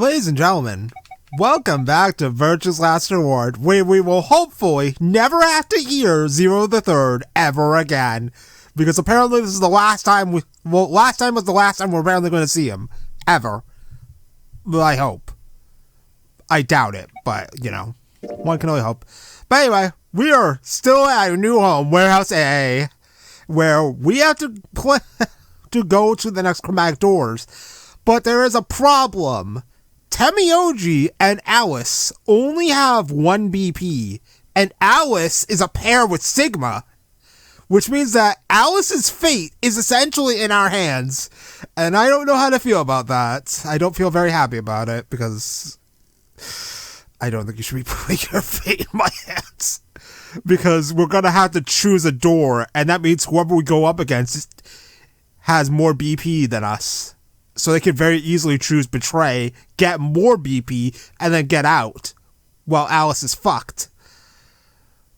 Ladies and gentlemen, welcome back to Virtue's Last Reward, where we will hopefully never have to hear Zero the Third ever again. Because apparently this is the last time last time was the last time we're apparently going to see him. Ever. Well, I hope. I doubt it, but, you know, one can only hope. But anyway, we are still at our new home, Warehouse A, where we have to go to the next Chromatic Doors. But there is a problem. Temioji and Alice only have 1 BP, and Alice is a pair with Sigma, which means that Alice's fate is essentially in our hands, and I don't know how to feel about that. I don't feel very happy about it, because I don't think you should be putting your fate in my hands, because we're going to have to choose a door, and that means whoever we go up against has more BP than us. So they could very easily choose Betray, get more BP, and then get out. Well, Alice is fucked.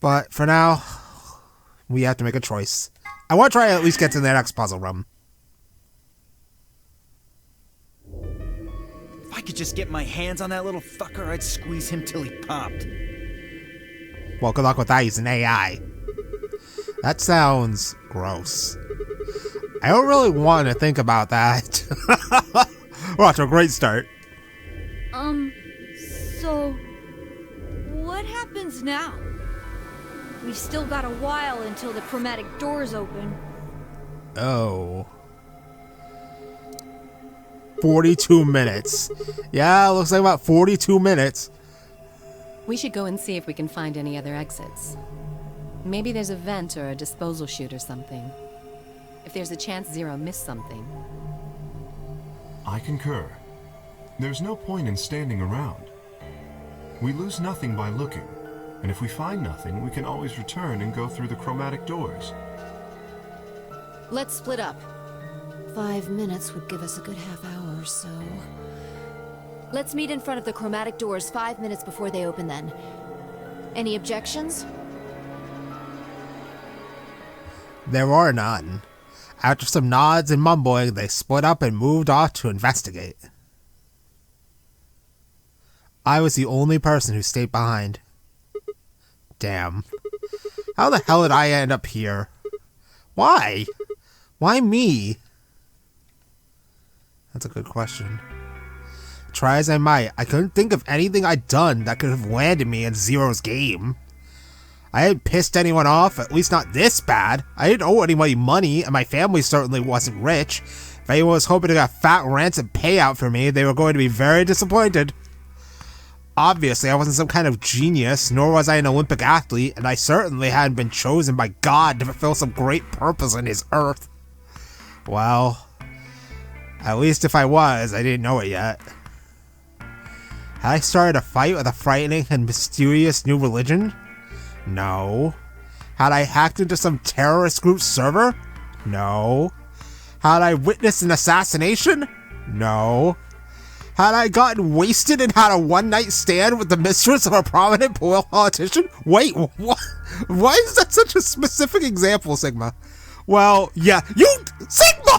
But for now, we have to make a choice. I want to try to at least get to the next puzzle room. If I could just get my hands on that little fucker, I'd squeeze him till he popped. Well, good luck with that. He's an AI. That sounds gross. I don't really want to think about that. We're off to a great start. So what happens now? We've still got a while until the Chromatic Doors open. Oh. 42 minutes. Yeah, looks like about 42 minutes. We should go and see if we can find any other exits. Maybe there's a vent or a disposal chute or something. If there's a chance Zero missed something. I concur. There's no point in standing around. We lose nothing by looking, and if we find nothing, we can always return and go through the Chromatic Doors. Let's split up. 5 minutes would give us a good half hour or so. Let's meet in front of the Chromatic Doors 5 minutes before they open then. Any objections? There are none. After some nods and mumbling, they split up and moved off to investigate. I was the only person who stayed behind. Damn. How the hell did I end up here? Why? Why me? That's a good question. Try as I might, I couldn't think of anything I'd done that could have landed me in Zero's game. I hadn't pissed anyone off, at least not this bad. I didn't owe anybody money, and my family certainly wasn't rich. If anyone was hoping to get a fat ransom payout for me, they were going to be very disappointed. Obviously, I wasn't some kind of genius, nor was I an Olympic athlete, and I certainly hadn't been chosen by God to fulfill some great purpose in his earth. Well, at least if I was, I didn't know it yet. Had I started a fight with a frightening and mysterious new religion? No. Had I hacked into some terrorist group's server? No. Had I witnessed an assassination? No. Had I gotten wasted and had a one-night stand with the mistress of a prominent politician? Wait, what? Why is that such a specific example, Sigma? Well, yeah, Sigma!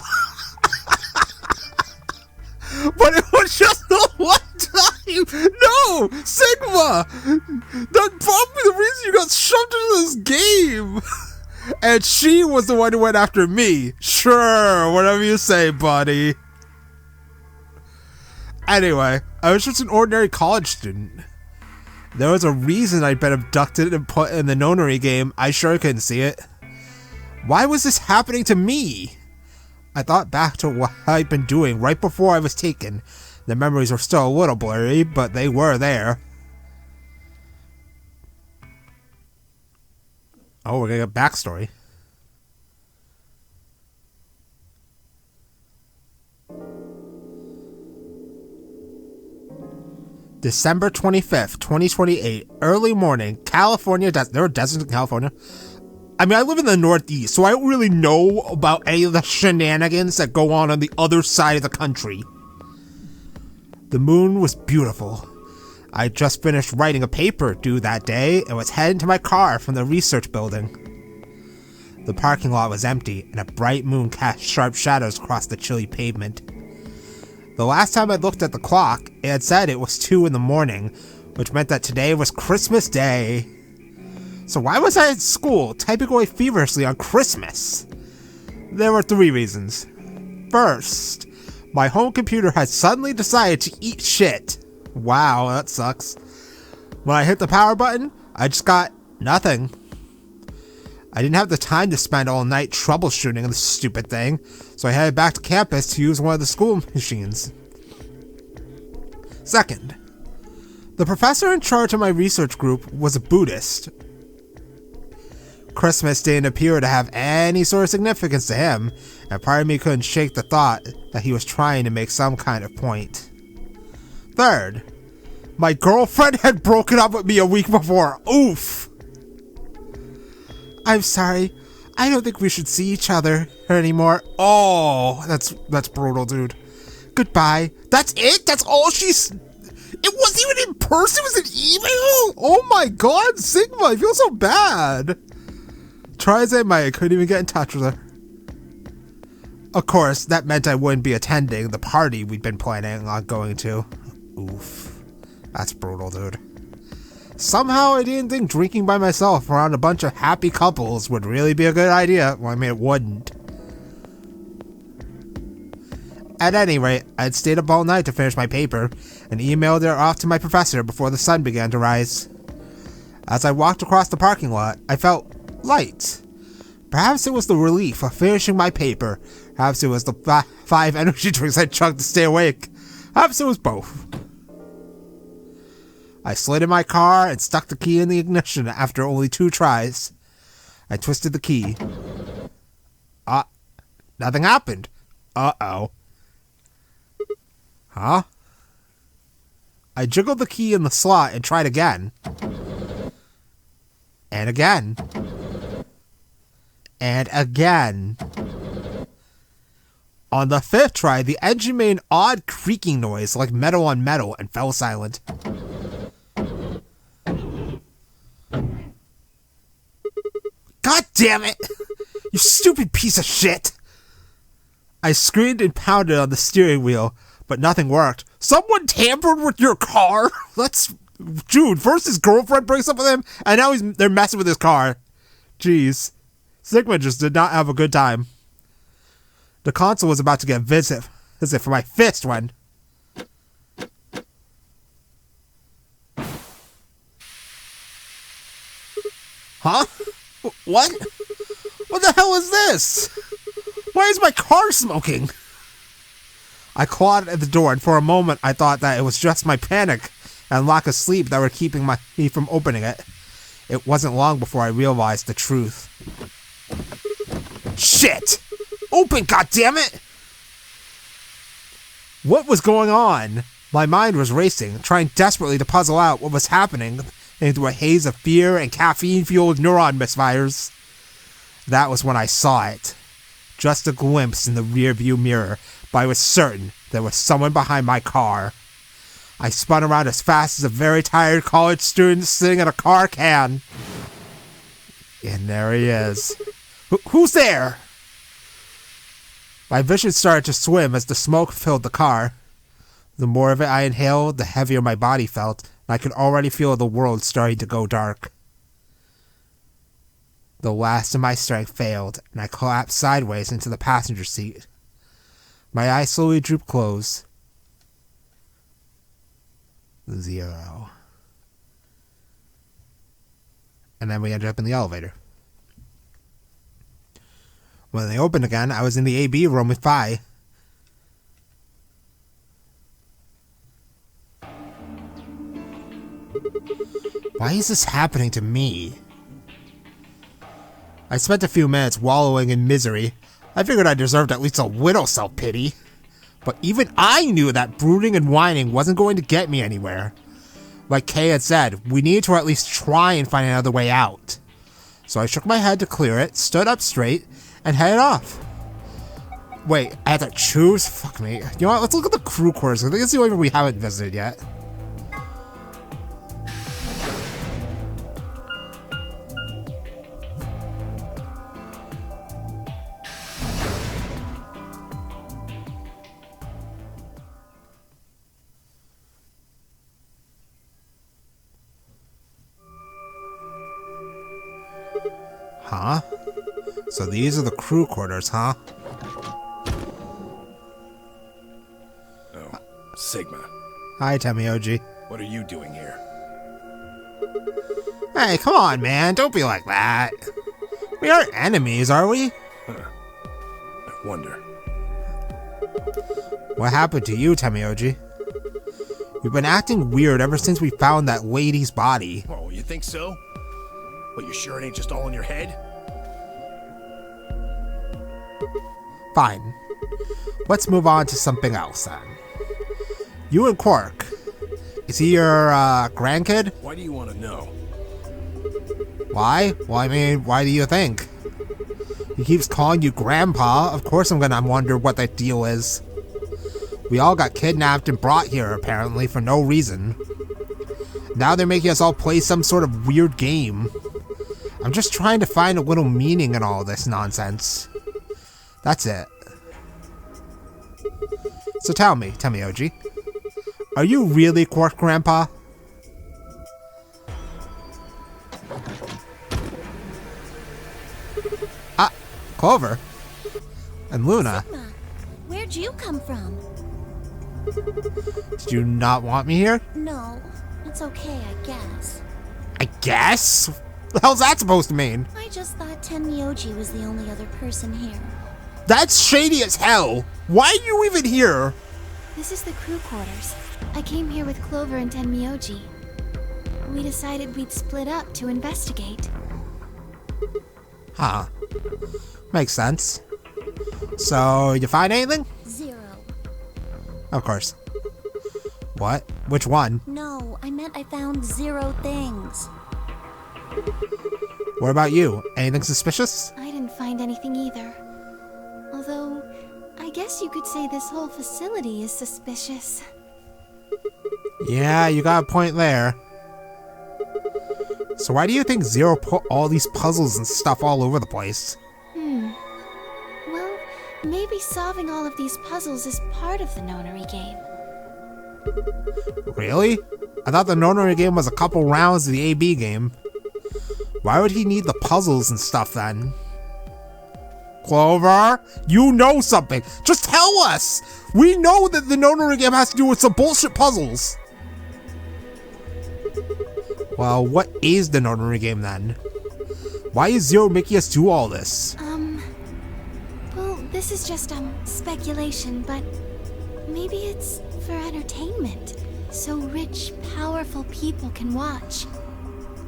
But it was just the one time! No! Sigma! That's probably the reason you got shoved into this game! And she was the one who went after me. Sure, whatever you say, buddy. Anyway, I was just an ordinary college student. There was a reason I'd been abducted and put in the nonary game. I sure couldn't see it. Why was this happening to me? I thought back to what I'd been doing right before I was taken. The memories were still a little blurry, but they were there. Oh, we're gonna get backstory. December 25th, 2028, early morning, California. There are deserts in California. I mean, I live in the Northeast, so I don't really know about any of the shenanigans that go on the other side of the country. The moon was beautiful. I had just finished writing a paper due that day and was heading to my car from the research building. The parking lot was empty, and a bright moon cast sharp shadows across the chilly pavement. The last time I looked at the clock, it had said it was 2 in the morning, which meant that today was Christmas Day. So why was I at school, typing away feverishly on Christmas? There were 3 reasons. First, my home computer had suddenly decided to eat shit. Wow, that sucks. When I hit the power button, I just got nothing. I didn't have the time to spend all night troubleshooting this stupid thing, so I headed back to campus to use one of the school machines. Second, the professor in charge of my research group was a Buddhist. Christmas didn't appear to have any sort of significance to him, and part of me couldn't shake the thought that he was trying to make some kind of point. Third, my girlfriend had broken up with me a week before. Oof! I'm sorry. I don't think we should see each other anymore. Oh, that's brutal, dude. Goodbye. That's it? That's all she's... It wasn't even in person? It was an email? Oh my god, Sigma, I feel so bad. Try as I might, I couldn't even get in touch with her. Of course, that meant I wouldn't be attending the party we'd been planning on going to. Oof. That's brutal, dude. Somehow I didn't think drinking by myself around a bunch of happy couples would really be a good idea. Well, I mean, it wouldn't. At any rate, I'd stayed up all night to finish my paper and emailed it off to my professor before the sun began to rise. As I walked across the parking lot, I felt light. Perhaps it was the relief of finishing my paper. Perhaps it was the 5 energy drinks I chugged to stay awake. Perhaps it was both. I slid in my car and stuck the key in the ignition after only 2 tries. I twisted the key. Nothing happened. Uh-oh. Huh? I jiggled the key in the slot and tried again. And again. And again. On the 5th try, the engine made an odd creaking noise like metal on metal and fell silent. God damn it! You stupid piece of shit! I screamed and pounded on the steering wheel, but nothing worked. Someone tampered with your car? Dude, first his girlfriend breaks up with him, and now they're messing with his car. Jeez. Sigma just did not have a good time. The console was about to get a visit for my fist when... Huh? What? What the hell is this? Why is my car smoking? I clawed at the door, and for a moment I thought that it was just my panic and lack of sleep that were keeping me from opening it. It wasn't long before I realized the truth. Shit! Open, goddammit! What was going on? My mind was racing, trying desperately to puzzle out what was happening through a haze of fear and caffeine-fueled neuron misfires. That was when I saw it. Just a glimpse in the rearview mirror, but I was certain there was someone behind my car. I spun around as fast as a very tired college student sitting in a car can. And there he is. Who's there? My vision started to swim as the smoke filled the car. The more of it I inhaled, the heavier my body felt, and I could already feel the world starting to go dark. The last of my strength failed, and I collapsed sideways into the passenger seat. My eyes slowly drooped closed. 0. And then we ended up in the elevator. When they opened again, I was in the AB room with Phi. Why is this happening to me? I spent a few minutes wallowing in misery. I figured I deserved at least a little self-pity. But even I knew that brooding and whining wasn't going to get me anywhere. Like Kay had said, we needed to at least try and find another way out. So I shook my head to clear it, stood up straight, and headed off. Wait, I had to choose? Fuck me. You know what, let's look at the crew quarters. I think it's the only one we haven't visited yet. Huh? So these are the crew quarters, huh? Oh, Sigma. Hi, Temioji. What are you doing here? Hey, come on, man. Don't be like that. We aren't enemies, are we? I wonder. What happened to you, Temioji? You've been acting weird ever since we found that lady's body. Oh, you think so? But you sure it ain't just all in your head? Fine. Let's move on to something else, then. You and Quark. Is he your, grandkid? Why do you want to know? Why? Well, I mean, why do you think? He keeps calling you Grandpa. Of course I'm gonna wonder what that deal is. We all got kidnapped and brought here, apparently, for no reason. Now they're making us all play some sort of weird game. I'm just trying to find a little meaning in all this nonsense. That's it. So tell me, Temioji, are you really Quark Grandpa? Ah, Clover. And Luna. Sigma, where'd you come from? Did you not want me here? No, it's okay, I guess. I guess? The hell's that supposed to mean? I just thought Tenmyoji was the only other person here. That's shady as hell. Why are you even here? This is the crew quarters. I came here with Clover and Tenmyoji. We decided we'd split up to investigate. Huh. Makes sense. So, you find anything? 0. Of course. What? Which one? No, I meant I found 0 things. What about you? Anything suspicious? I didn't find anything either. Although, I guess you could say this whole facility is suspicious. Yeah, you got a point there. So why do you think Zero put all these puzzles and stuff all over the place? Well, maybe solving all of these puzzles is part of the nonary game. Really? I thought the nonary game was a couple rounds of the AB game. Why would he need the puzzles and stuff then? Clover, you know something. Just tell us. We know that the nonary game has to do with some bullshit puzzles. Well, what is the nonary game then? Why is Zero making us do all this? Well, this is just, speculation, but maybe it's for entertainment, so rich, powerful people can watch.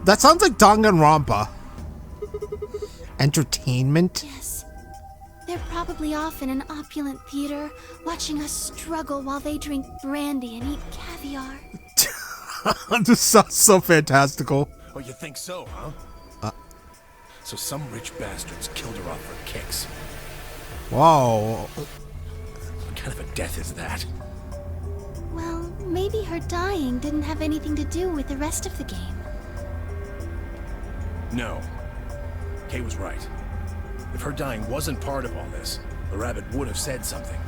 That sounds like Danganronpa. Entertainment? Yes. They're probably off in an opulent theater, watching us struggle while they drink brandy and eat caviar. This sounds so fantastical. Oh, you think so, huh? So some rich bastards killed her off for kicks. Whoa. What kind of a death is that? Well, maybe her dying didn't have anything to do with the rest of the game. No. Kay was right. If her dying wasn't part of all this, the rabbit would have said something.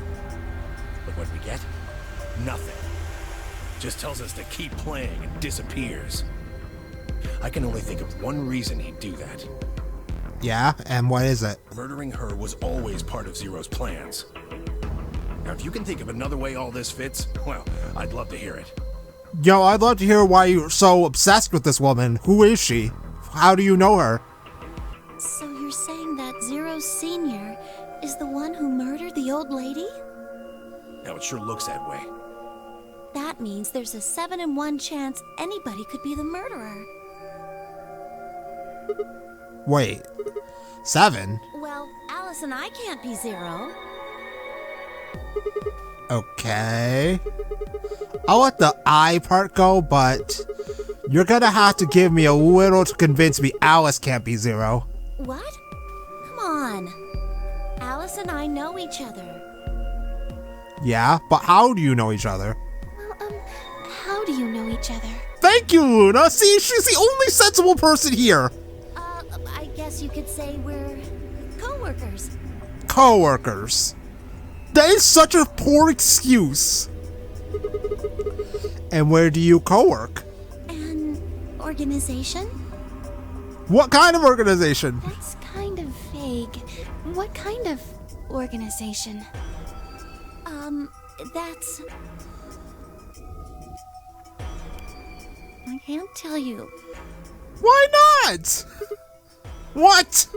But what we get? Nothing. Just tells us to keep playing and disappears. I can only think of one reason he'd do that. Yeah, and what is it? Murdering her was always part of Zero's plans. Now, if you can think of another way all this fits, well, I'd love to hear it. Yo, I'd love to hear why you're so obsessed with this woman. Who is she? How do you know her? So you're saying that Zero Sr. is the one who murdered the old lady? Now, it sure looks that way. That means there's a 7 in 1 chance anybody could be the murderer. Wait. 7? Well, Alice and I can't be Zero. Okay. I'll let the I part go, but you're gonna have to give me a little to convince me Alice can't be Zero. What? Come on. Alice and I know each other. Yeah, but how do you know each other? Well, how do you know each other? Thank you, Luna! See, she's the only sensible person here! I guess you could say we're co-workers. Co-workers. That is such a poor excuse. And where do you co-work? An organization? What kind of organization? That's kind of vague. What kind of organization? That's... I can't tell you. Why not? What?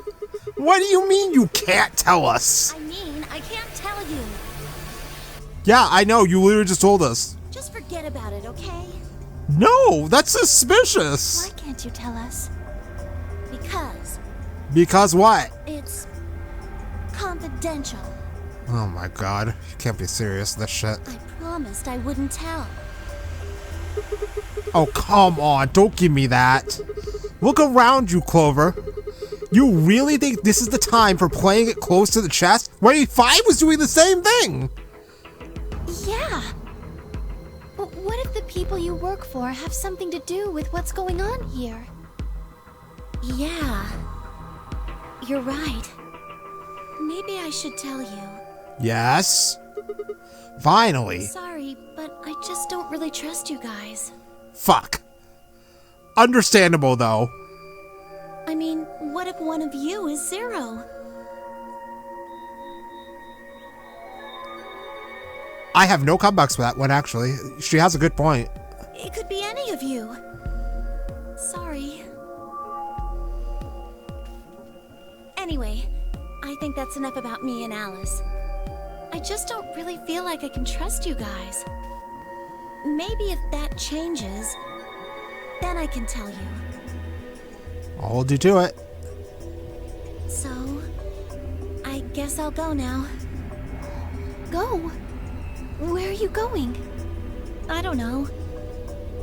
What do you mean you can't tell us? I mean, I can't tell you. Yeah, I know. You literally just told us. Just forget about it, okay? No, that's suspicious. Why can't you tell us? Because Because what? it's confidential. Oh my god. You can't be serious. This shit. I promised I wouldn't tell. Oh, come on. Don't give me that. Look around you, Clover. You really think this is the time for playing it close to the chest? Wait, 5 was doing the same thing. Yeah. But what if the people you work for have something to do with what's going on here? Yeah. You're right. Maybe I should tell you. Yes. Finally. Sorry, but I just don't really trust you guys. Fuck. Understandable, though. I mean, what if one of you is Zero? I have no comebacks for that one, actually. She has a good point. It could be any of you. Sorry. Anyway, I think that's enough about me and Alice. I just don't really feel like I can trust you guys. Maybe if that changes, then I can tell you. I'll hold you to it. So, I guess I'll go now. Go? Where are you going? I don't know.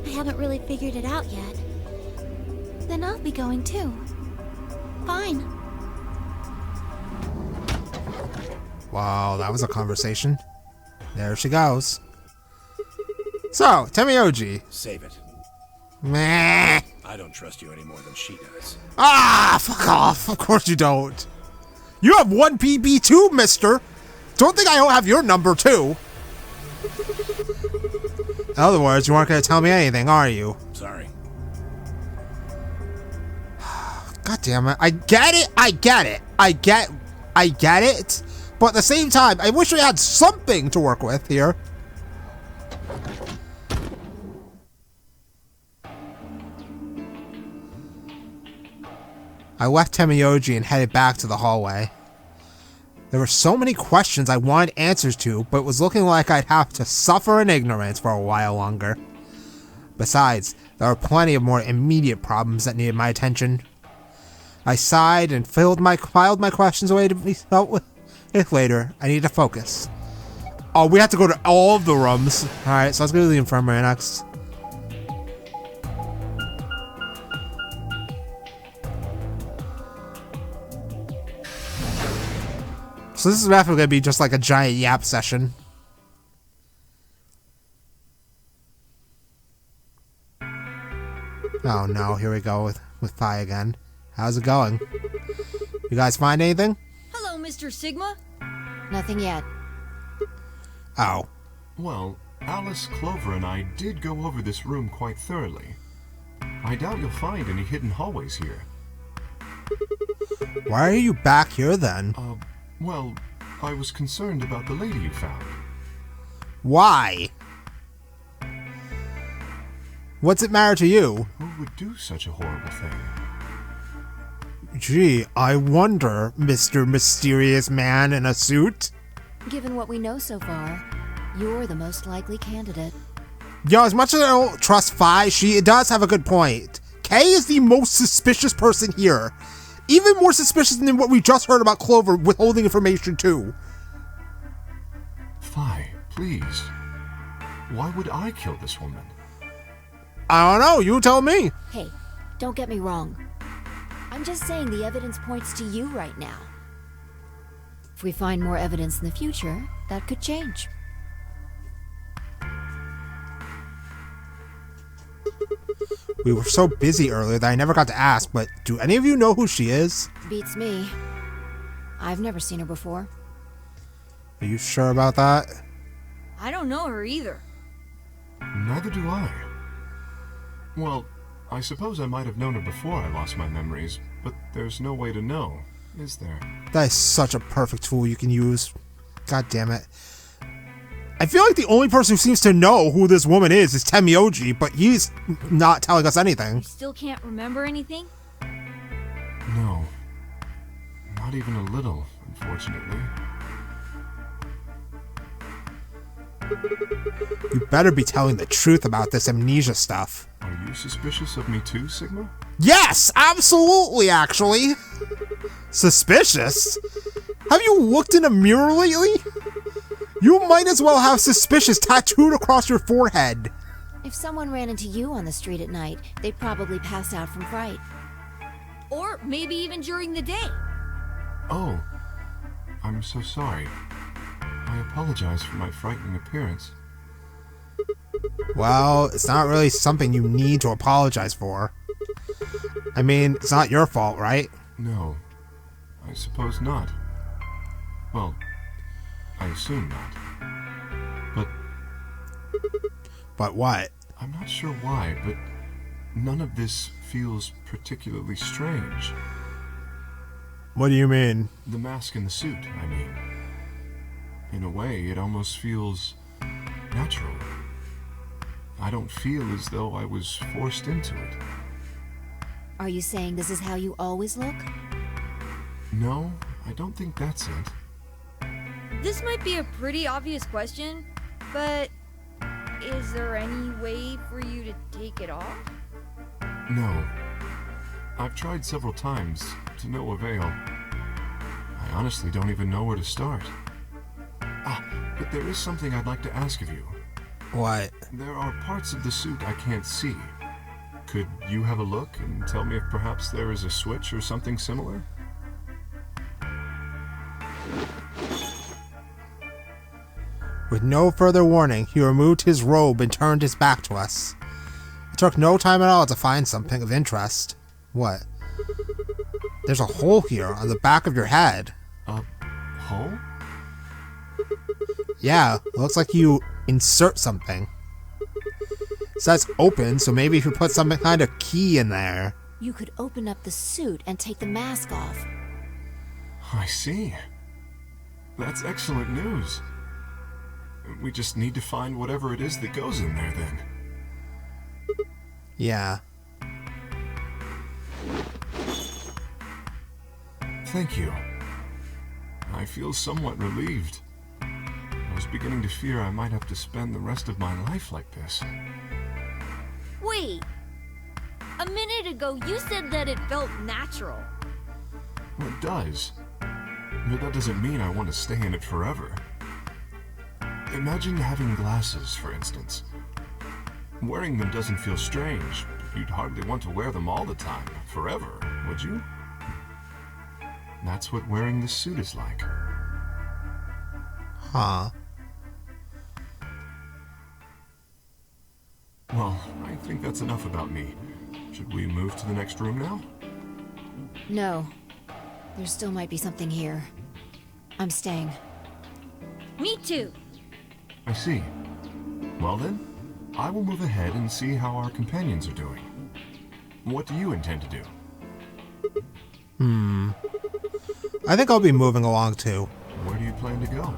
I haven't really figured it out yet. Then I'll be going too. Fine. Wow, that was a conversation. There she goes. So, Temioji. Save it. Meh. I don't trust you any more than she does. Ah, fuck off. Of course you don't. You have 1 PB too, mister. Don't think I don't have your number too. In other words, you aren't going to tell me anything, are you? Sorry. God damn it. I get it. I get it. I get it. But at the same time, I wish we had something to work with here. I left Temioji and headed back to the hallway. There were so many questions I wanted answers to, but it was looking like I'd have to suffer in ignorance for a while longer. Besides, there were plenty of more immediate problems that needed my attention. I sighed and filed my questions away to be dealt with later. I need to focus. Oh, we have to go to all of the rooms. Alright, so let's go to the infirmary next. So this is definitely going to be just like a giant yap session. Oh no, here we go with Phi again. How's it going? You guys find anything? Hello, Mr. Sigma. Nothing yet. Oh. Well, Alice, Clover, and I did go over this room quite thoroughly. I doubt you'll find any hidden hallways here. Why are you back here then? Well, I was concerned about the lady you found. Why? What's it matter to you? Who would do such a horrible thing? Gee, I wonder, Mr. Mysterious Man in a suit. Given what we know so far, you're the most likely candidate. Yo, as much as I don't trust Phi, she does have a good point. Kay is the most suspicious person here. Even more suspicious than what we just heard about Clover withholding information too. Phi, please. Why would I kill this woman? I don't know, you tell me. Hey, don't get me wrong. I'm just saying the evidence points to you right now. If we find more evidence in the future, that could change. We were so busy earlier that I never got to ask, but do any of you know who she is? Beats me. I've never seen her before. Are you sure about that? I don't know her either. Neither do I. Well, I suppose I might have known her before I lost my memories, but there's no way to know, is there? That is such a perfect tool you can use. God damn it. I feel like the only person who seems to know who this woman is Temioji, but he's not telling us anything. You still can't remember anything? No. Not even a little, unfortunately. You better be telling the truth about this amnesia stuff. Are you suspicious of me too, Sigma? Yes, absolutely, actually. Suspicious? Have you looked in a mirror lately? You might as well have suspicious tattooed across your forehead. If someone ran into you on the street at night, they'd probably pass out from fright. Or maybe even during the day. Oh, I'm so sorry. I apologize for my frightening appearance. Well, it's not really something you need to apologize for. I mean, it's not your fault, right? No, I suppose not. Well, I assume not. But what? I'm not sure why, but none of this feels particularly strange. What do you mean? The mask and the suit, I mean. In a way, it almost feels natural. I don't feel as though I was forced into it. Are you saying this is how you always look? No, I don't think that's it. This might be a pretty obvious question, but is there any way for you to take it off? No. I've tried several times, to no avail. I honestly don't even know where to start. But there is something I'd like to ask of you. What? There are parts of the suit I can't see. Could you have a look and tell me if perhaps there is a switch or something similar? With no further warning, he removed his robe and turned his back to us. It took no time at all to find something of interest. What? There's a hole here on the back of your head. A hole? Yeah, looks like you insert something. It says open, so maybe if you put some kind of key in there. You could open up the suit and take the mask off. I see. That's excellent news. We just need to find whatever it is that goes in there, then. Yeah. Thank you. I feel somewhat relieved. I was beginning to fear I might have to spend the rest of my life like this. Wait. A minute ago, you said that it felt natural. Well, it does. But that doesn't mean I want to stay in it forever. Imagine having glasses, for instance. Wearing them doesn't feel strange, but you'd hardly want to wear them all the time, forever, would you? That's what wearing this suit is like. Huh. Well, I think that's enough about me. Should we move to the next room now? No. There still might be something here. I'm staying. Me too. I see. Well then, I will move ahead and see how our companions are doing. What do you intend to do? I think I'll be moving along too. Where do you plan to go?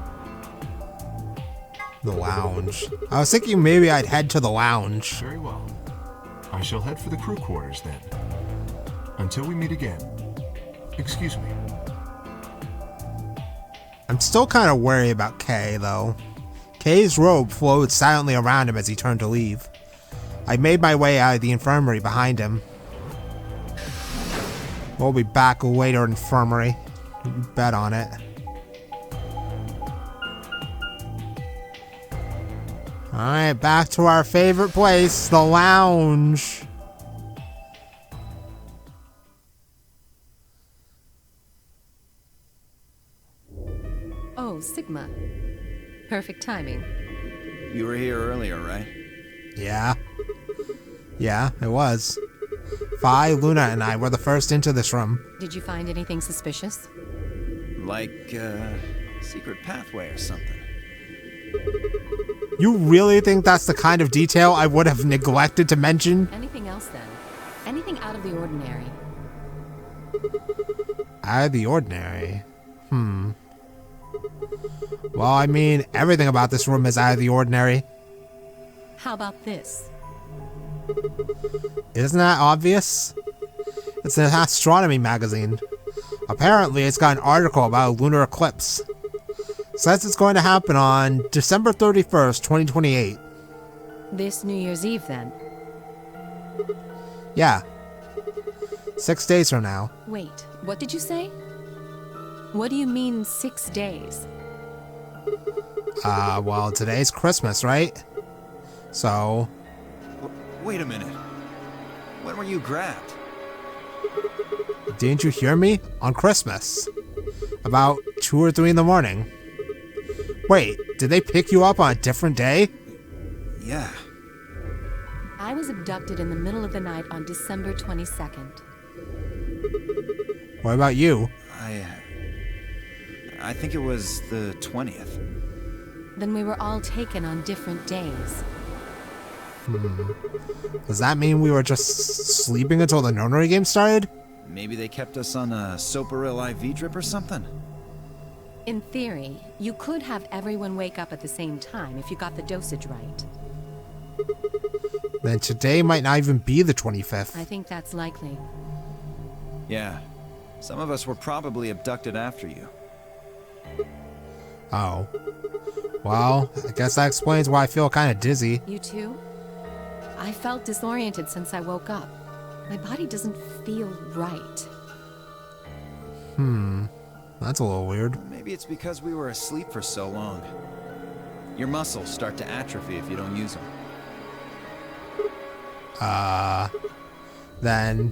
The lounge. I was thinking maybe I'd head to the lounge. Very well. I shall head for the crew quarters then. Until we meet again. Excuse me. I'm still kind of worried about Kay, though. Kay's robe flowed silently around him as he turned to leave. I made my way out of the infirmary behind him. We'll be back later, infirmary. You bet on it. Alright, back to our favorite place, the lounge. Oh, Sigma. Perfect timing. You were here earlier, right? Yeah. Yeah, it was. Vi, Luna, and I were the first into this room. Did you find anything suspicious? Like, secret pathway or something. You really think that's the kind of detail I would have neglected to mention? Anything else then? Anything out of the ordinary? Out of the ordinary? Well, I mean, everything about this room is out of the ordinary. How about this? Isn't that obvious? It's an astronomy magazine. Apparently, it's got an article about a lunar eclipse. Says it's going to happen on December 31st, 2028. This New Year's Eve, then? Yeah. 6 days from now. Wait, what did you say? What do you mean 6 days? Well, today's Christmas, right? So... Wait a minute. When were you grabbed? Didn't you hear me? On Christmas. About 2 or 3 in the morning. Wait, did they pick you up on a different day? Yeah. I was abducted in the middle of the night on December 22nd. What about you? I think it was the 20th. Then we were all taken on different days. Does that mean we were just sleeping until the nonary game started? Maybe they kept us on a Soparil IV drip or something? In theory, you could have everyone wake up at the same time if you got the dosage right. Then today might not even be the 25th. I think that's likely. Yeah. Some of us were probably abducted after you. Oh. Well, I guess that explains why I feel kind of dizzy. You too? I felt disoriented since I woke up. My body doesn't feel right. That's a little weird. Maybe it's because we were asleep for so long. Your muscles start to atrophy if you don't use them. Then...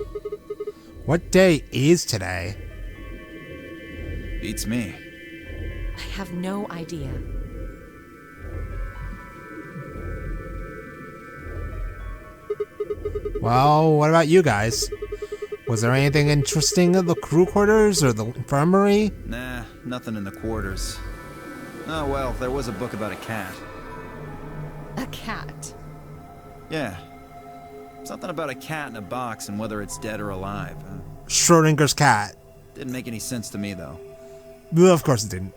what day is today? Beats me. I have no idea. Well, what about you guys? Was there anything interesting in the crew quarters or the infirmary? Nah, nothing in the quarters. Oh well, there was a book about a cat. A cat? Yeah. Something about a cat in a box and whether it's dead or alive. Schrodinger's cat. Didn't make any sense to me, though. Well, of course it didn't.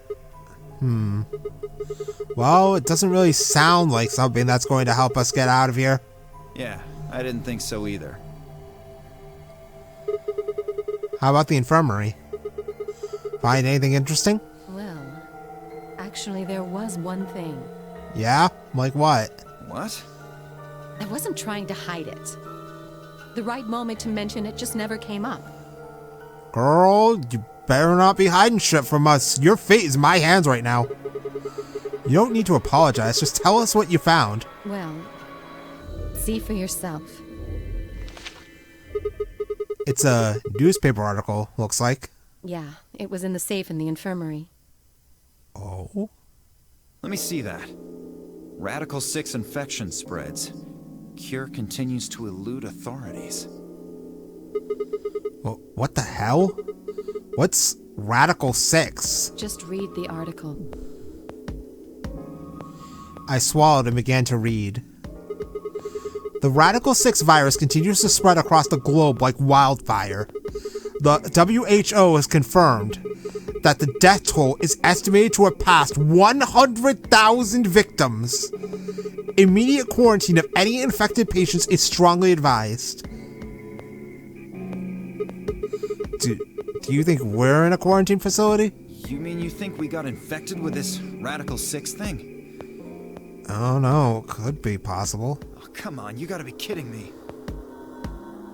Well, it doesn't really sound like something that's going to help us get out of here. Yeah, I didn't think so either. How about the infirmary? Find anything interesting? Well, actually there was one thing. Yeah? Like what? What? I wasn't trying to hide it. The right moment to mention it just never came up. Girl, you better not be hiding shit from us. Your fate is in my hands right now. You don't need to apologize. Just tell us what you found. Well, see for yourself. It's a newspaper article, looks like. Yeah, it was in the safe in the infirmary. Oh? Let me see that. Radical 6 infection spreads. Cure continues to elude authorities. Well, what the hell? What's Radical 6? Just read the article. I swallowed and began to read. The Radical 6 virus continues to spread across the globe like wildfire. The WHO has confirmed that the death toll is estimated to have passed 100,000 victims. Immediate quarantine of any infected patients is strongly advised. Do you think we're in a quarantine facility? You mean you think we got infected with this Radical 6 thing? I don't know. Could be possible. Oh, come on, you gotta be kidding me.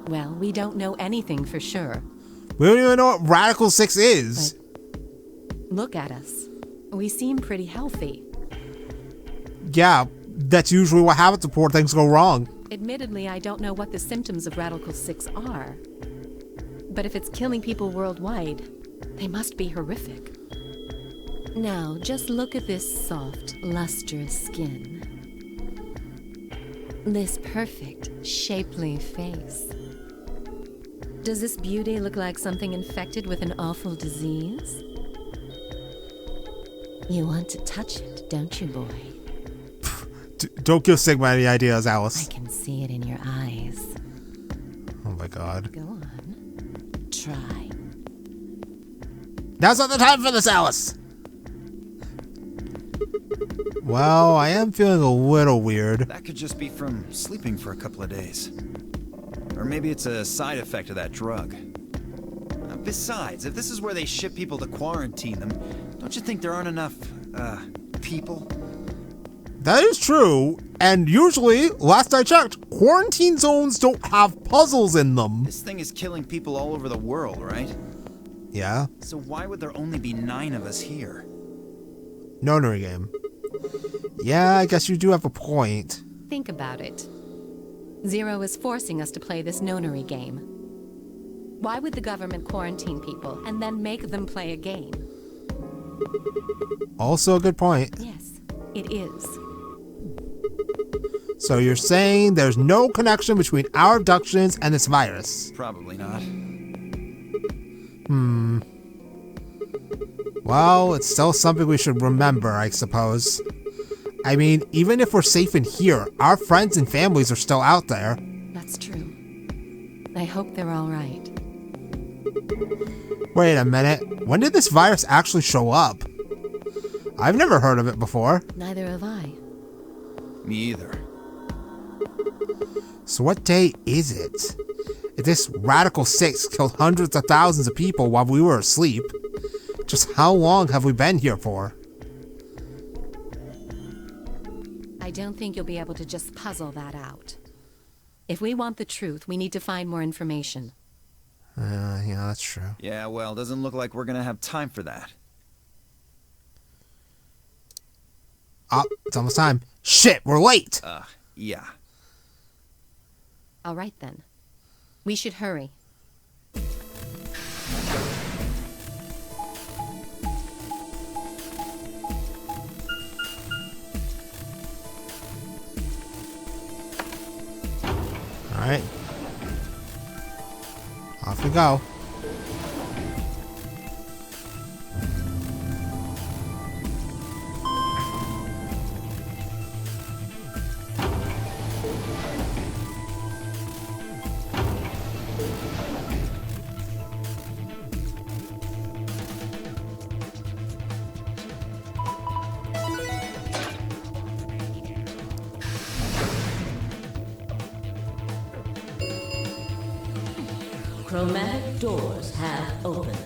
Well, we don't know anything for sure. We don't even know what Radical 6 is. But look at us. We seem pretty healthy. Yeah, that's usually what happens before things go wrong. Admittedly, I don't know what the symptoms of Radical 6 are. But if it's killing people worldwide, they must be horrific. Now, just look at this soft, lustrous skin. This perfect, shapely face. Does this beauty look like something infected with an awful disease? You want to touch it, don't you, boy? Don't give Sigma any ideas, I Alice. can see it in your eyes. Oh my god. Go on. Try. Now's not the time for this, Alice! Well, I am feeling a little weird. That could just be from sleeping for a couple of days. Or maybe it's a side effect of that drug. Besides, if this is where they ship people to quarantine them, don't you think there aren't enough, people? That is true, and usually, last I checked, quarantine zones don't have puzzles in them. This thing is killing people all over the world, right? Yeah. So why would there only be 9 of us here? Nonary game. Yeah, I guess you do have a point. Think about it. Zero is forcing us to play this nonary game. Why would the government quarantine people and then make them play a game? Also a good point. Yes, it is. So you're saying there's no connection between our abductions and this virus? Probably not. Well, it's still something we should remember, I suppose. I mean, even if we're safe in here, our friends and families are still out there. That's true. I hope they're all right. Wait a minute. When did this virus actually show up? I've never heard of it before. Neither have I. Me either. So what day is it? If this Radical 6 killed hundreds of thousands of people while we were asleep, just how long have we been here for? I don't think you'll be able to just puzzle that out. If we want the truth, we need to find more information. Yeah, that's true. Yeah, well, doesn't look like we're gonna have time for that. Oh, it's almost time. Shit, we're late! Yeah. All right then. We should hurry. Alright. Off we go. Chromatic doors have opened.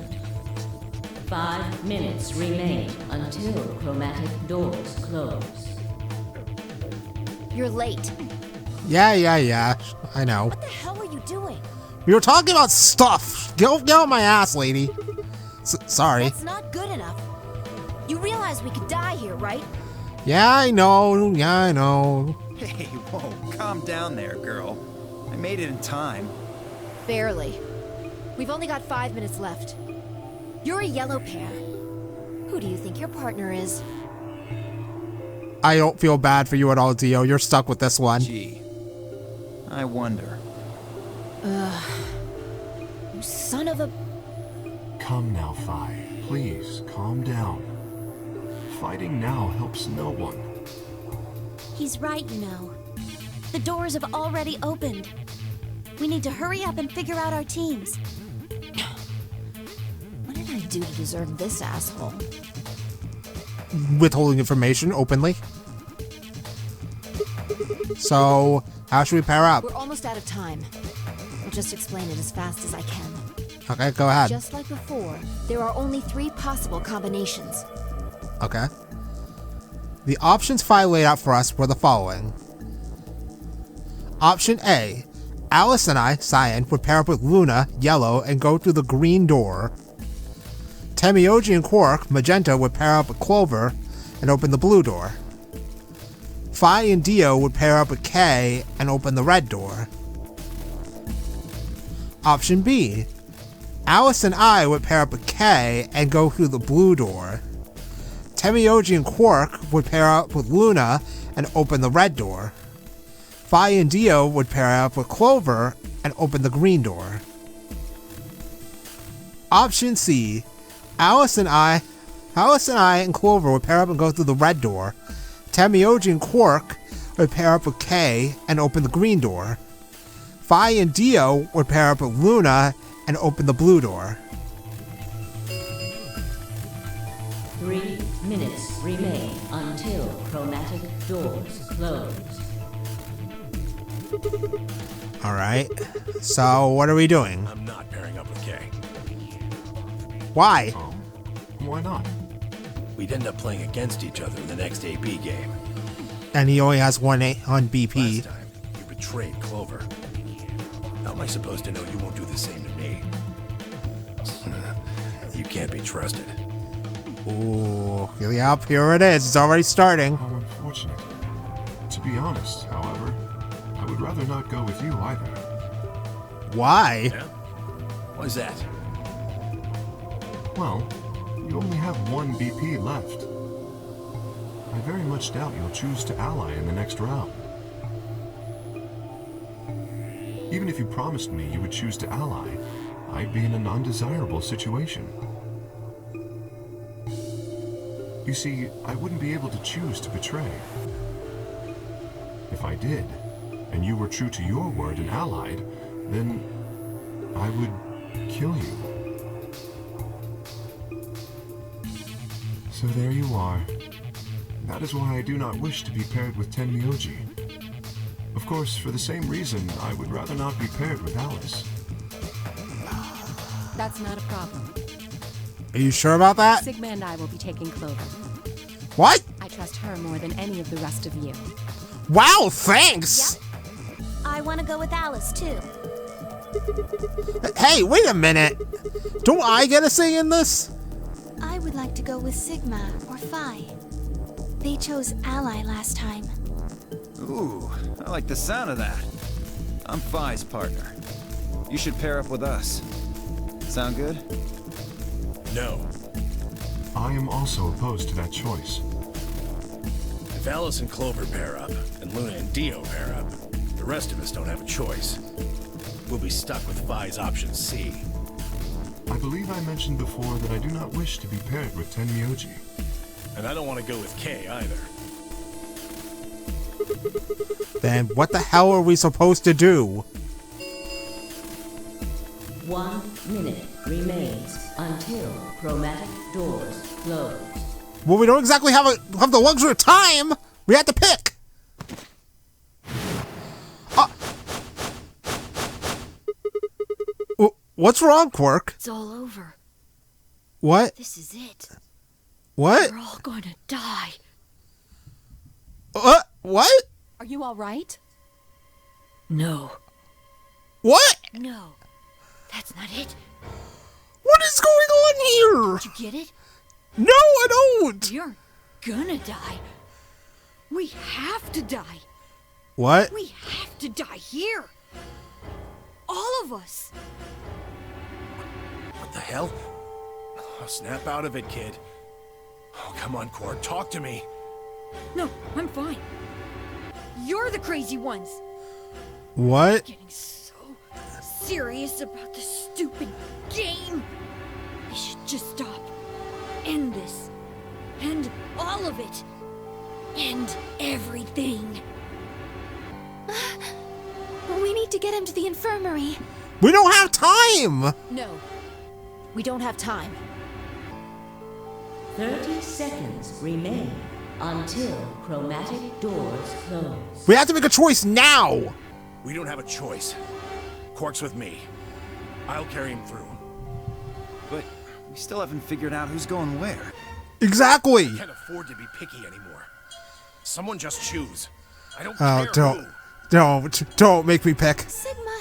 5 minutes remain until chromatic doors close. You're late. Yeah. I know. What the hell were you doing? We were talking about stuff. Get out my ass, lady. Sorry. That's not good enough. You realize we could die here, right? Yeah, I know. Hey, whoa, calm down there, girl. I made it in time. Barely. We've only got 5 minutes left. You're a yellow pair. Who do you think your partner is? I don't feel bad for you at all, Dio. You're stuck with this one. Gee, I wonder. You son of a... Come now, Phi. Please, calm down. Fighting now helps no one. He's right, you know. The doors have already opened. We need to hurry up and figure out our teams. What did I do to deserve this asshole? Withholding information openly. So, how should we pair up? We're almost out of time. I'll just explain it as fast as I can. Okay, go ahead. Just like before, there are only 3 possible combinations. Okay. The options Phi laid out for us were the following. Option A. Alice and I, Cyan, would pair up with Luna, Yellow, and go through the green door. Temioji and Quark, Magenta, would pair up with Clover and open the blue door. Phi and Dio would pair up with K and open the red door. Option B. Alice and I would pair up with K and go through the blue door. Temioji and Quark would pair up with Luna and open the red door. Phi and Dio would pair up with Clover and open the green door. Option C. Alice and I and Clover would pair up and go through the red door. Temioji and Quark would pair up with K and open the green door. Fi and Dio would pair up with Luna and open the blue door. 3 minutes remain until chromatic doors close. Alright, so what are we doing? I'm not pairing up with Kay. Why? Why not? We'd end up playing against each other in the next AB game. And he only has one BP. Last time, you betrayed Clover. How am I supposed to know you won't do the same to me? You can't be trusted. Ooh, yep, here it is. It's already starting. How unfortunate. To be honest, however, I would rather not go with you either. Why? Yeah? Why's that? Well, you only have one BP left. I very much doubt you'll choose to ally in the next round. Even if you promised me you would choose to ally, I'd be in an undesirable situation. You see, I wouldn't be able to choose to betray. If I did, and you were true to your word and allied, then I would kill you. So there you are. That is why I do not wish to be paired with Tenmyoji. Of course, for the same reason, I would rather not be paired with Alice. That's not a problem. Are you sure about that? Sigma and I will be taking Clover. What? I trust her more than any of the rest of you. Wow, thanks! Yep. I want to go with Alice, too. Hey, wait a minute! Don't I get a say in this? I would like to go with Sigma or Phi. They chose Ally last time. Ooh, I like the sound of that. I'm Phi's partner. You should pair up with us. Sound good? No. I am also opposed to that choice. If Alice and Clover pair up, and Luna and Dio pair up, the rest of us don't have a choice. We'll be stuck with Phi's option C. I believe I mentioned before that I do not wish to be paired with Tenmyoji. And I don't want to go with Kay either. Then what the hell are we supposed to do? 1 minute remains until chromatic doors close. Well, we don't exactly have the luxury of time! We have to pick! What's wrong, Quirk? It's all over. What? This is it. What? We're all going to die. What? Are you all right? No. What? No. That's not it. What is going on Did you get it? here? No, I don't! You're gonna die. We have to die. What? We have to die here. All of us. What the hell? Oh, snap out of it, kid. Oh, come on, Cord, talk to me. No, I'm fine. You're the crazy ones. What? Getting so serious about this stupid game. We should just stop. End this. End all of it. End everything. We need to get him to the infirmary. We don't have time! No, we don't have time. 30 seconds remain until chromatic doors close. We have to make a choice now! We don't have a choice. Quark's with me. I'll carry him through. But we still haven't figured out who's going where. Exactly! Can't afford to be picky anymore. Someone just choose. I don't Oh, care don't make me pick. Sigma,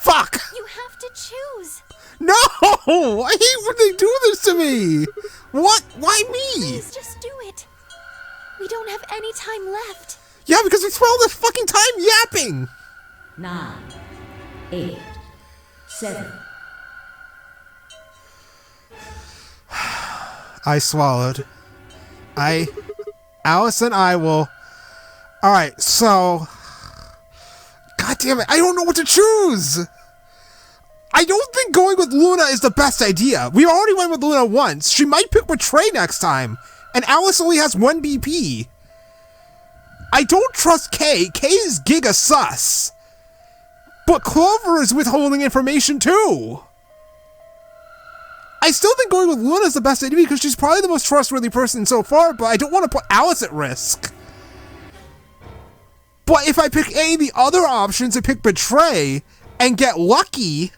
Fuck! you have to choose. No! I hate when they do this to me! What? Why me? Please just do it. We don't have any time left. Yeah, because we spent all this fucking time yapping! 9, 8, 7. I swallowed. Alice and I will... Alright, so... God damn it, I don't know what to choose! I don't think going with Luna is the best idea. We already went with Luna once. She might pick Betray next time. And Alice only has 1 BP. I don't trust Kay. Kay is giga sus. But Clover is withholding information too. I still think going with Luna is the best idea because she's probably the most trustworthy person so far, but I don't want to put Alice at risk. But if I pick any of the other options and pick Betray and get lucky,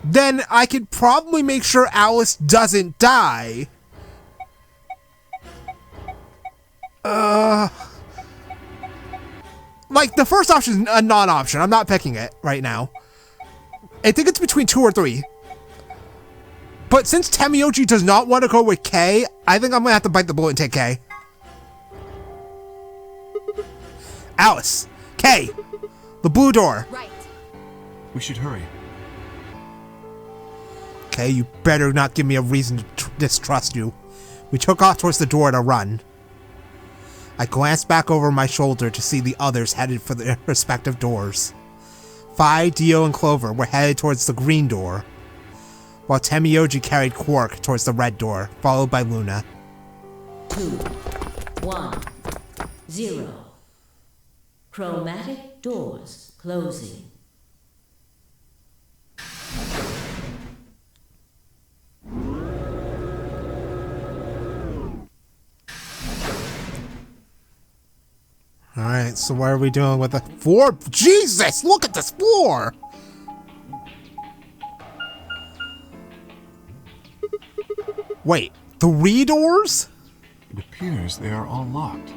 then I could probably make sure Alice doesn't die. Like, the first option is a non-option. I'm not picking it right now. I think it's between 2 or 3. But since Temiyoshi does not want to go with K, I think I'm going to have to bite the bullet and take K. Alice, K, the blue door. Right. We should hurry. K, you better not give me a reason to distrust you. We took off towards the door to run. I glanced back over my shoulder to see the others headed for their respective doors. Fi, Dio, and Clover were headed towards the green door, while Temiyoshi carried Quark towards the red door, followed by Luna. 2, 1, 0. Chromatic doors closing. Alright, so what are we doing with the floor? Jesus, look at this floor! Wait, 3 doors? It appears they are all locked.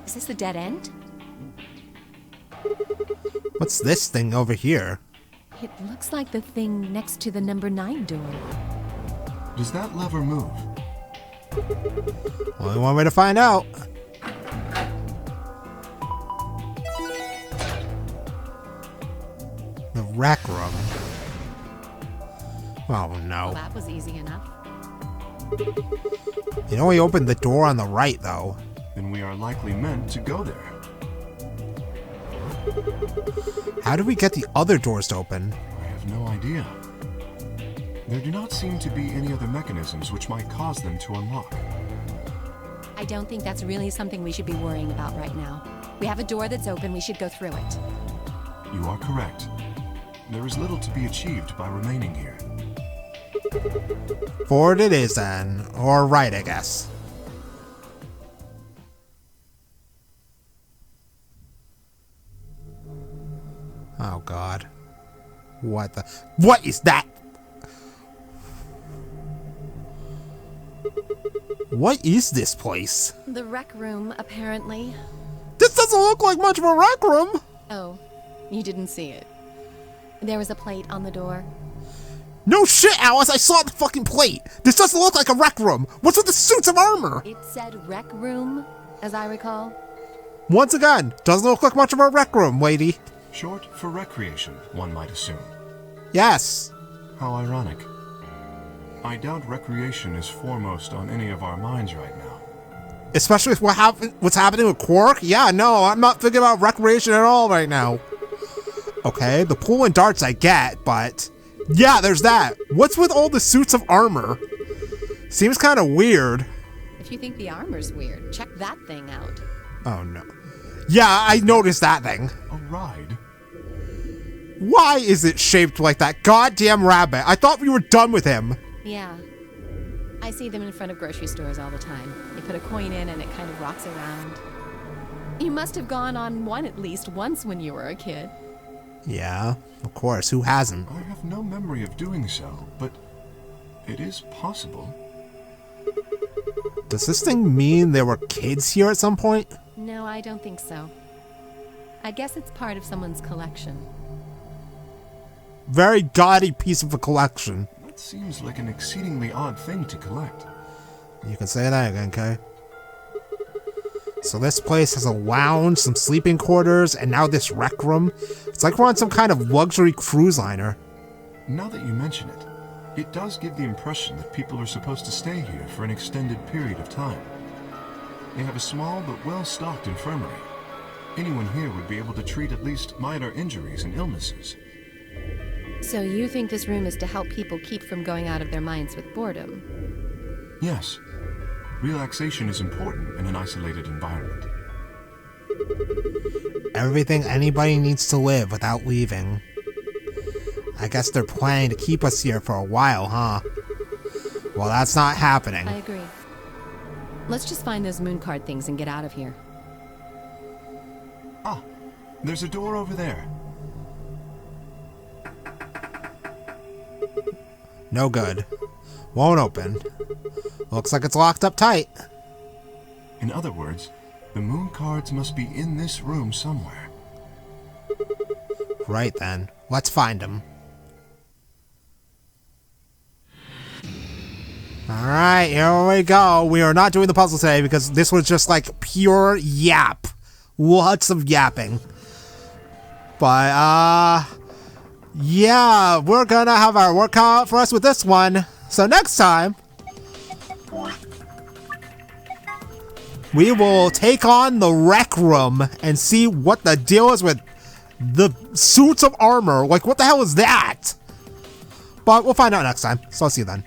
Is this the dead end? What's this thing over here? It looks like the thing next to the number 9 door. Does that lever move? Only one way to find out. The rec room. Oh Well, no. that was easy enough. It only opened the door on the right, though. Then we are likely meant to go there. How do we get the other doors to open? I have no idea. There do not seem to be any other mechanisms which might cause them to unlock. I don't think that's really something we should be worrying about right now. We have a door that's open, we should go through it. You are correct. There is little to be achieved by remaining here. Forward it is then. Or right, I guess. Oh god. What the... What is that? What is this place? The rec room, apparently. This doesn't look like much of a rec room! Oh, you didn't see it. There was a plate on the door. No shit, Alice! I saw the fucking plate! This doesn't look like a rec room! What's with the suits of armor? It said rec room, as I recall. Once again, doesn't look like much of a rec room, lady. Short for recreation, one might assume. Yes. How ironic. I doubt recreation is foremost on any of our minds right now. Especially with what's happening with Quark? Yeah, no, I'm not thinking about recreation at all right now. Okay, the pool and darts I get, but... Yeah, there's that. What's with all the suits of armor? Seems kind of weird. If you think the armor's weird, check that thing out. Oh, no. Yeah, I noticed that thing. A ride? Why is it shaped like that goddamn rabbit? I thought we were done with him. Yeah. I see them in front of grocery stores all the time. You put a coin in and it kind of rocks around. You must have gone on one at least once when you were a kid. Yeah, of course. Who hasn't? I have no memory of doing so, but it is possible. Does this thing mean there were kids here at some point? No, I don't think so. I guess it's part of someone's collection. Very gaudy piece of a collection. That seems like an exceedingly odd thing to collect. You can say that again, Kay. So this place has a lounge, some sleeping quarters, and now this rec room. It's like we're on some kind of luxury cruise liner. Now that you mention it, it does give the impression that people are supposed to stay here for an extended period of time. They have a small but well-stocked infirmary. Anyone here would be able to treat at least minor injuries and illnesses. So you think this room is to help people keep from going out of their minds with boredom? Yes. Relaxation is important in an isolated environment. Everything anybody needs to live without leaving. I guess they're planning to keep us here for a while, huh? Well, that's not happening. I agree. Let's just find those moon card things and get out of here. Ah, there's a door over there. No good. Won't open. Looks like it's locked up tight. In other words, the moon cards must be in this room somewhere. Right then. Let's find them. Alright, here we go. We are not doing the puzzle today because this was just like pure yap. Lots of yapping. But, yeah, we're gonna have our work cut out for us with this one. So next time, we will take on the rec room and see what the deal is with the suits of armor. Like, what the hell is that? But we'll find out next time. So I'll see you then.